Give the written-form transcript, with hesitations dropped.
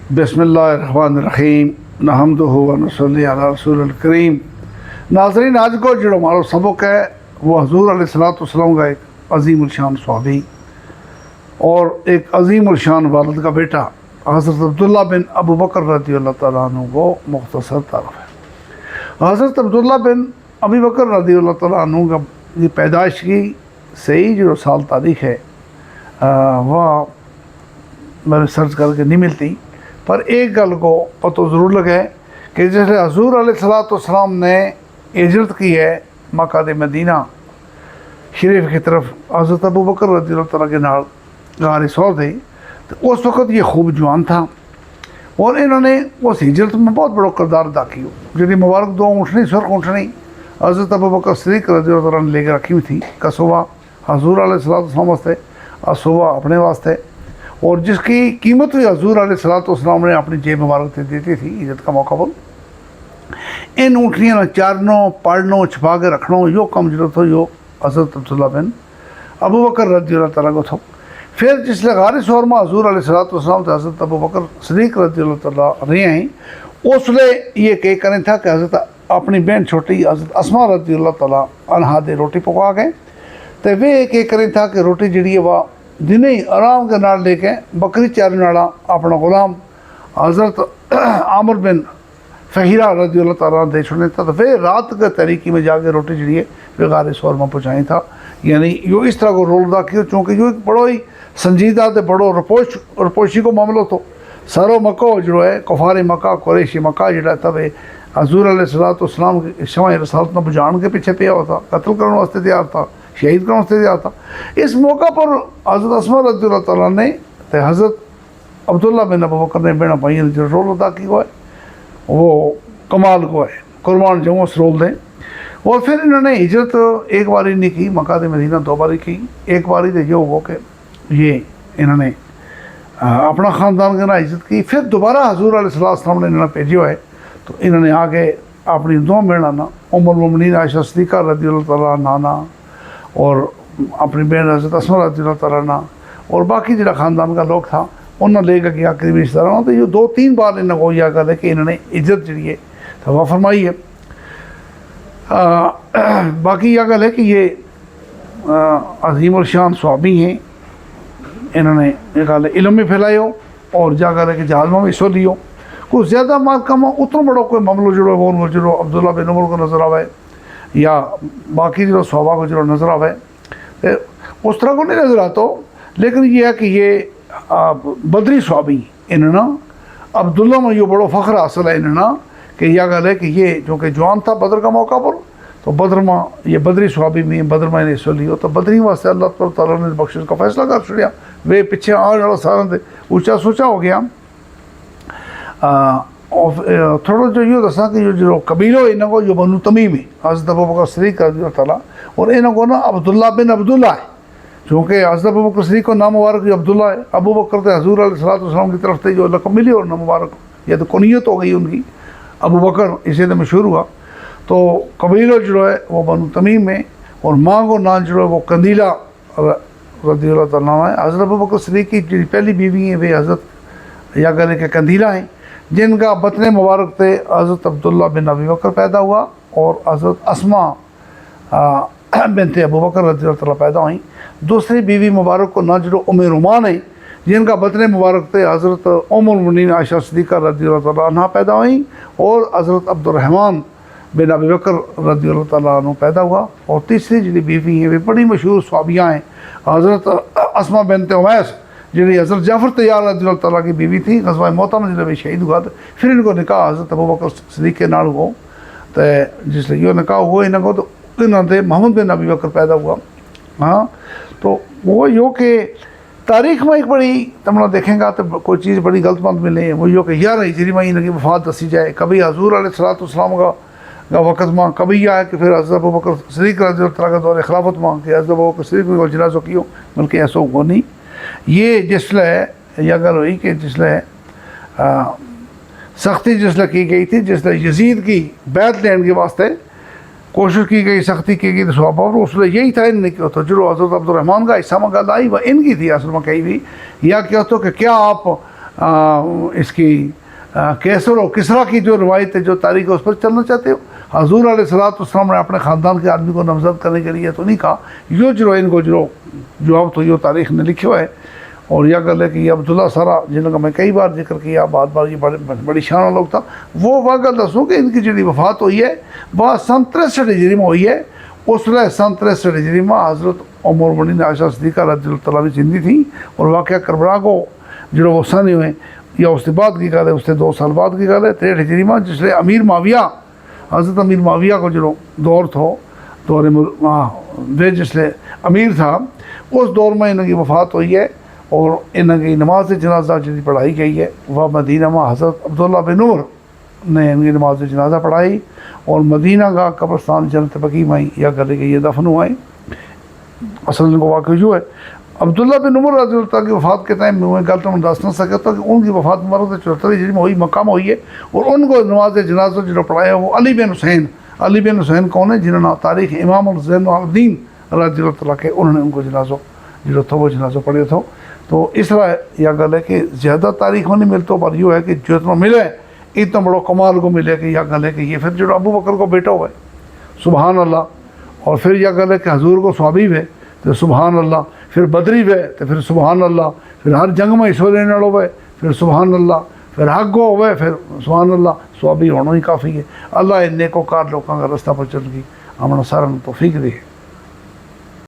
बिस्मिल्लाहिर्रहमानिर्रहीम नहमदुहु व नसल्ली अला रसूलिल करीम। नाज़रीन, आज को जो हमारा सबक है वो हुज़ूर अलैहिस्सलातु वस्सलाम का एक अज़ीमुल शान सहाबी और एक अज़ीमुल शान वालिद का बेटा हज़रत अब्दुल्ला बिन अबू बकर रज़ियल्लाहु तआला अन्हु को मुख्तसर तारुफ है। हज़रत अब्दुल्ला बिन अबू बकर रज़ियल्लाहु तआला अन्हु का ये पैदाइश की सही जो साल तारीख़ है वह मैंने सर्च करके नहीं मिलती, पर एक गल को पता ज़रूर लगे कि जैसे हुज़ूर अलैहिस्सलातु वस्सलाम ने हिजरत की है मक्का से मदीना शरीफ की तरफ हज़रत अबू बकर रज़ियल्लाहु तआला के नाल गार सौर थे, तो उस वक़्त ये खूब जवान था और इन्होंने उस हिजरत में बहुत बड़ा किरदार अदा किया। जी मुबारक दो ऊँटनी सुर्ख ऊँटनी हज़रत अबू बकर सिद्दीक़ रज़ियल्लाहु तआला ने लेकर रखी हुई थी, कसुबा हुज़ूर अलैहिस्सलातु वस्सलाम वास्ते और सुबह अपने वास्ते, और जिसकी कीमत भी हुज़ूर अलैहिस्सलातु वस्सलाम ने अपनी जेब मुबारक से देती थी हिजरत का मौका पर। इन ऊँटनियों चारनों पालनों छुपा के रखना यो कम जरूरत हो यो हज़रत अब्दुल्ला बिन अबू बकर रज़ियल्लाहु तआला को था। फिर जिसले गार सौर में हुज़ूर अलैहिस्सलातु वस्सलाम तो हज़रत अबू बकर सिद्दीक़ रज़ियल्लाहु तआला रहे हैं, उसले ये कह करें था कि हज़रत अपनी बहन छोटी हज़रत अस्मा रज़ियल्लाहु तआला अन्हा दे रोटी पका गए, तो वे कह करें था कि रोटी जी है वह दिन ही आराम के नाल लेके बकरी चारने वाला अपना गुलाम हज़रत आमिर बिन फ़हीरा रज़ियल्लाहु तआला दे छोड़ने था, तो वे रात के तरीके में जाके रोटी जी है वे गार सौर में पहुँचाई था। यानी यो इस तरह को रोल अदा किया, चूँकि यो एक बड़ो ही संजीदा तो बड़ो रपोशी को मामलो तो सारो मक्का जो है कुफार मक्का कुरैशी मक्का जो तब हुज़ूर अलैहिस्सलातु वस्सलाम के शमाए रसालत में बुझाने के पीछे पिया होता, कत्ल करने वास्ते तैयार था, शहीद करने वास्ते तैयार था। इस मौका पर हज़रत अस्मा रज़ियल्लाहु तआला ने तो हज़रत अब्दुल्ला बिन अबू बकर ने बेना भाई ने जो रोल अदा की है वो कमाल को है, कुर्बान जो उस रोल दें। और फिर इन्होंने हिजरत एक बारी नहीं की, मक्का से मदीना दो बारी की। एक बारी तो जो हो कि ये इन्होंने अपना ख़ानदान के ना इज्जत की, फिर दोबारा हुज़ूर अलैहिस्सलातु वस्सलाम ने इन्होंने भेजो है, तो इन्होंने आके अपनी दो बहना उम्मुल मोमिनीन आयशा सिद्दीक़ा रज़ियल्लाहु तआला अन्हा और अपनी बहन हज़रत अस्मा रज़ियल्लाहु तआला अन्हा और बाकी जो ख़ानदान का लोग था उन्होंने लेकर गया करीबी रिश्तेदारों, तो ये दो तीन बार इन्होंने को यह गल है कि इन्होंने इज्जत जी है तो वह फरमाई है। बाकी यह गल है कि ये अज़ीमुल शान सहाबी हैं, इन्होंने ये गल इल्म भी फैलायो और जा गल है कि जहाज में भी हिस्सों लियो। कुछ ज़्यादा माल कम उतना बड़ा कोई मामलो जो वो उनको जो अब्दुल्ला बिन उमर को नज़र आवे या बाकी जो सहाबा को जो नज़र आवे उस तरह को नहीं नज़र आता, लेकिन ये है कि ये बदरी सहाबी इन्होंने अब्दुल्ला में ये बड़ो फ़ख्र हासिल है इन्होंने कि यह गल है कि ये जो कि जवान था बदर का मौका पर, तो बदर में ये बदरी सहाबी में बदर में हिस्सा लियो, तो बदरी वास्ते अल्लाह ताला ने बख्शिश का फैसला कर छड़िया। वे पिछे आने वाला सारा ऊँचा सोचा हो गया। और थोड़ा जो यो दसा कि जो कबीलो इन्हों को जो बनु तमीम है हज़रत अबू बकर सिद्दीक़ रज़ियल्लाहु तआला और इन्हों को ना अब्दुल्ला बिन अब्दुल्ला है, चूँकि हज़रत अबू बकर सिद्दीक़ को नाम मुबारक अब्दुल्ला है। अबू बकर तो हुज़ूर अलैहिस्सलातु वस्सलाम की तरफ से जो लक़ब मिली और नाम मुबारक या तो कुनियत हो गई उनकी अबू बकर, इसे तो मशहूर हुआ। तो कबीलो जो है वो बनु तमीम में और माँ को नाम जो है वो कंदीला रज़ियल्लाहु तआला है। हज़रत अबू बकर सिद्दीक़ की जो पहली बीवी है वे हज़रत या गले के कंदीला हैं, जिनका बतन मुबारक से हज़रत अब्दुल्ला बिन अबी बकर पैदा हुआ और हज़रत अस्मा बिनते अबू बकर रज़ियल्लाहु तआला पैदा हुई। दूसरी बीवी मुबारक को नाजरो उम्मे रुमान है, जिनका बतन मुबारक से हज़रत उम्मुल मोमिनीन आयशा सिद्दीक़ा रज़ियल्लाहु तआला अन्हा पैदा हुई और हज़रत अब्दुर्रहमान बिन अबी बकर रज़ियल्लाहु तआला अन्हु पैदा हुआ। और तीसरी जी बीवी है वे बड़ी मशहूर सहाबियाँ हैं, हज़रत अस्मा बिनते उमैस जी हज़रत जाफ़र तैयार रज़ियल्लाहु तआला की बीवी थी, ग़ज़वा मोता में जिले शहीद हुआ, तो फिर इनको निकाह हज़रत अबू बकर सिद्दीक़ के नाल हो, तो जिसलिए यो निकाह हुआ इनको तो इन्होंने मोहम्मद बिन अबी बकर पैदा हुआ। हाँ, तो वो यो कि तारीख़ में एक बड़ी तमना देखेंगे तो कोई चीज़ बड़ी गलत मत मिले, वो यो कि 11 हिजरी में इनकी वफ़ात दसी जाए, कभी हुज़ूर अलैहिस्सलातु वस्सलाम का वक़्त में, कभी यह है कि फिर हज़रत अबू बकर सिद्दीक़ रज़ियल्लाहु तआला का दौर खिलाफत में कि हज़रत अबू बकर सिद्दीक़ को जनाज़ो कियो, बल्कि ऐसा हुआ नहीं। ये जिसले यह गल हुई कि जिसले सख्ती जिसले की गई थी, जिसले यजीद की बैत लेने के वास्ते कोशिश की गई, सख्ती की गई, तो सहाबा और उसने यही था इनने क्या तो जो हज़रत अब्दुर्रहमान का हिस्सा में गल आई वह इनकी थी असल में कही भी, या क्या तो कि क्या आप اس کی کیسر و کسرا کی جو روایت ہے، جو تاریخ ہے، اس پر چلنا چاہتے ہو؟ حضور علیہ السلام نے اپنے خاندان کے آدمی کو نامزد کرنے کے لیے تو نہیں کہا یو جرو ان کو جرو، جو اب تو یہ تاریخ نے لکھا ہوا ہے. اور یہ گل ہے کہ یہ عبداللہ سارا جن کا میں کئی بار ذکر کیا، بار بار یہ بڑی شان والا لوگ تھا. وہ گل دسوں کہ ان کی جڑی وفات ہوئی ہے وہ سن 63 ہجری میں ہوئی ہے. اس لیے سن 63 ہجری میں حضرت عمر بن عائشہ صدیقہ رضی اللہ تعالیٰ زندگی تھیں، اور واقعہ کربلا کو جو وہ سن ہوئے یا اس کے بعد کی گل ہے، اس سے 2 سال بعد کی گل ہے 63 ہجری میں، جس لیے امیر معاویہ، حضرت امیر معاویہ کو جو دور تھا، دور جس لیے امیر تھا، اس دور میں ان کی وفات ہوئی ہے. اور ان کی نماز جنازہ جن پڑھائی گئی ہے وہ مدینہ میں حضرت عبداللہ بن عمر نے ان کی نماز جنازہ پڑھائی، اور مدینہ کا قبرستان جنت بقیع میں یا گلے کے یہ دفن ہوا ہے. اصل ان کو واقع جو ہے عبداللہ بن عمر رضی اللہ تعالیٰ کی وفات کے ٹائم میں ہوئے، گل تو میں دس نہ سکتا کہ ان کی وفات مبارک 74 ہجری میں ہوئی، مکہ میں ہوئی ہے. اور ان کو نماز جنازہ جو پڑھایا وہ علی بن حسین. علی بن حسین کون ہے؟ جنہوں نے تاریخ امام الزین الدین رضی اللہ تعالیٰ کے، انہوں نے ان کو جنازہ جو تھا وہ جنازہ پڑھے تھا. تو اس طرح یہ گل ہے کہ زیادہ تاریخ میں نہیں ملتا، پر یہ ہے کہ جتنا ملے اتنا بڑا کمال کو ملے کہ یہ گل ہے کہ یہ پھر جو ابو بکر کو بیٹا ہوا ہے سبحان اللہ، اور پھر یہ گل ہے کہ حضور کو صحابی ہے تو سبحان اللہ، پھر بدری ہے تو پھر سبحان اللہ، پھر ہر جنگ میں حصہ لینے والوں ہے پھر سبحان اللہ، پھر حق گو ہوئے پھر سبحان اللہ. صحابی ہونا ہی کافی ہے. اللہ ان نیکوکار لوگوں کا رستہ پر چل گئی ہمیں سارا توفیق دے.